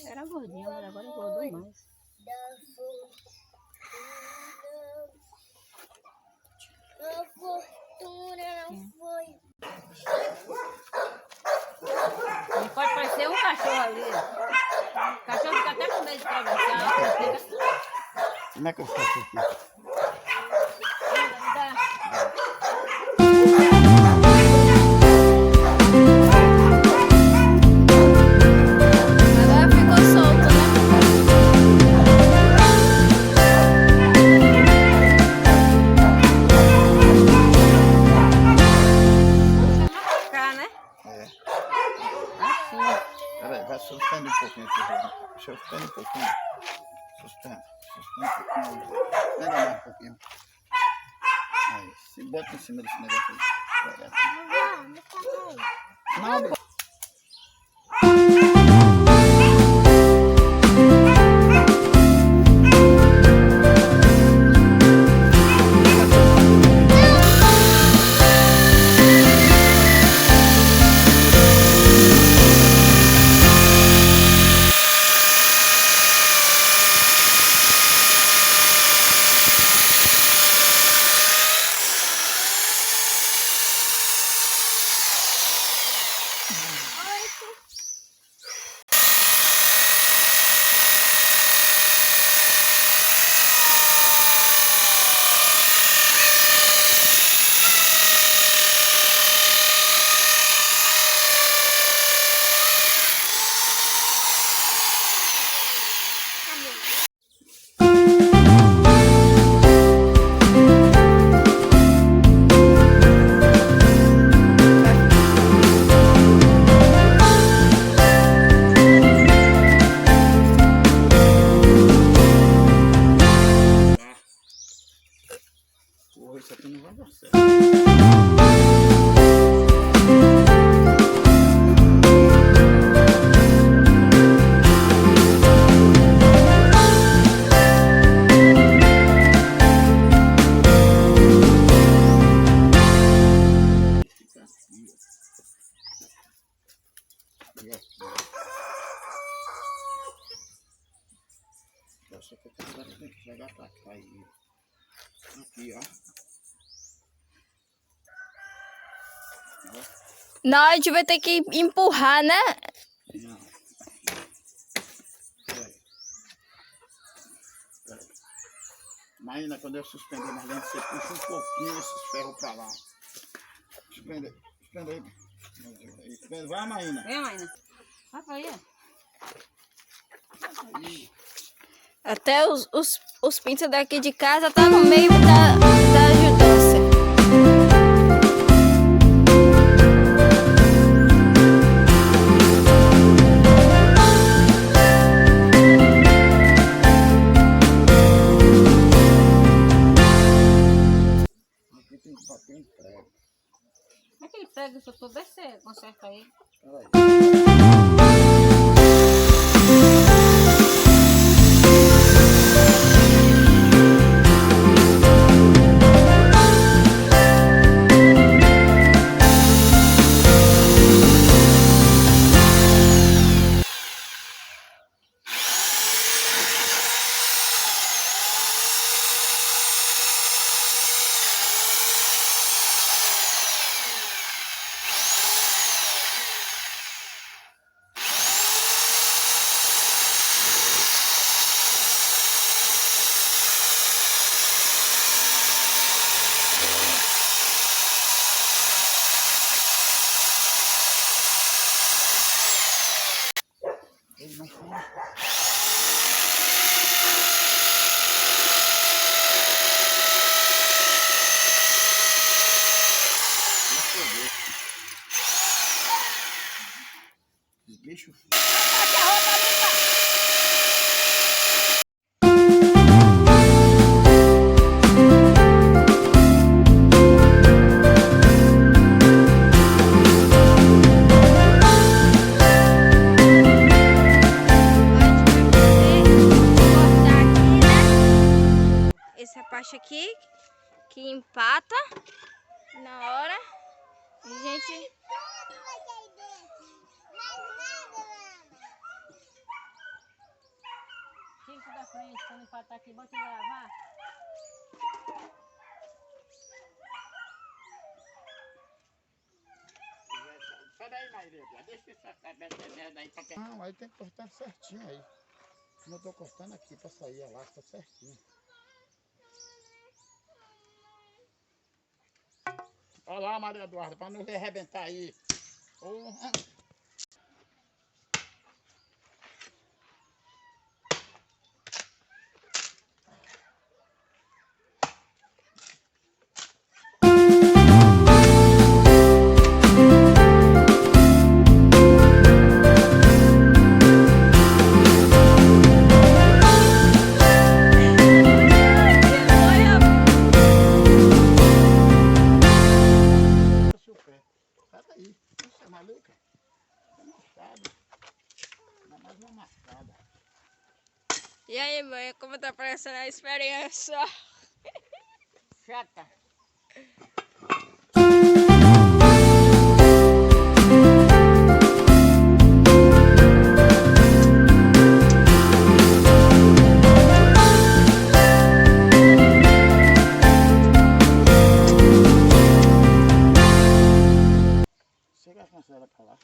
Era gordinha, mas agora engordou mais. A fortuna não foi. Não pode parecer um cachorro ali. O cachorro fica até com medo de atravessar. Como é que eu faço aqui? Agora ficou solto, né? Cá, né? É. Assim. Peraí, vai sustendo um pouquinho aqui. Sustendo um pouquinho. Sustendo um pouquinho. Pega mais um pouquinho. Aí, se bota em cima desse negócio aí. Não, porra, isso aqui não vai dar certo. Só que eu tenho que jogar pra cá aí. Aqui, ó. Não, a gente vai ter que empurrar, né? Não. Peraí. Peraí. Maína, quando eu suspender mais dentro, você puxa um pouquinho esses ferros pra lá. Suspende aí. Suspende. Vai, Maína. Vem, Maína. Vai pra aí. Aí. Até os pintos daqui de casa tá no meio da ajudância. Aqui tem que bater um prego. Aquele prego, se eu for ver, você conserta aí. Peraí. Ele não foi. Os bichos. caixa aqui, que empata na hora. E a gente... Cinco da frente, quando empatar aqui, bota em gravar. Peraí, Maria, deixa essa merda aí pra cá. Não, aí tem que cortar certinho aí. Eu tô cortando aqui pra sair a lasca certinho. Olha lá, Maria Eduarda, pra não arrebentar aí. Porra. Sai daí, você é maluca? Você não sabe. Ainda mais uma mascada. E aí, mãe, como tá parecendo a experiência? Chata. Chega a cancela pra lá.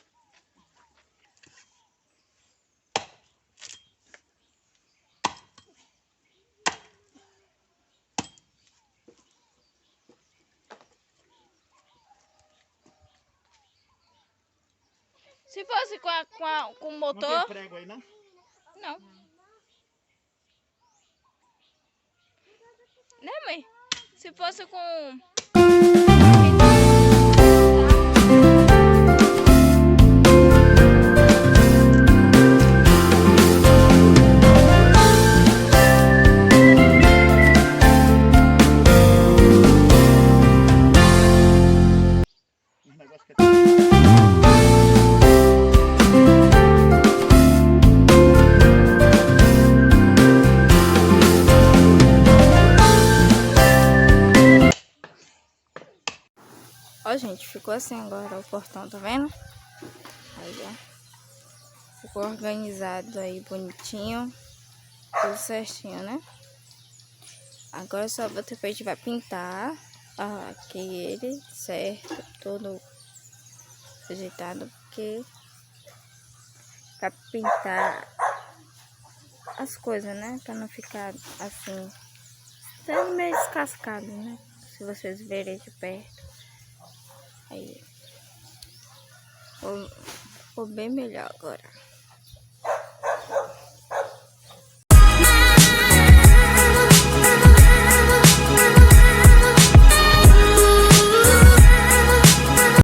Se fosse com o Não motor... tem prego aí, não? Não. Né, mãe? Se fosse com... Um negócio que é... Ó, gente, ficou assim agora o portão, tá vendo? Aí, ó. Ficou organizado aí, bonitinho. Tudo certinho, né? Agora só depois a gente vai pintar aqui ele, certo? Todo ajeitado, porque pra pintar as coisas, né? Pra não ficar assim, tá meio descascado, né? Se vocês verem de perto. Aí ficou bem melhor agora.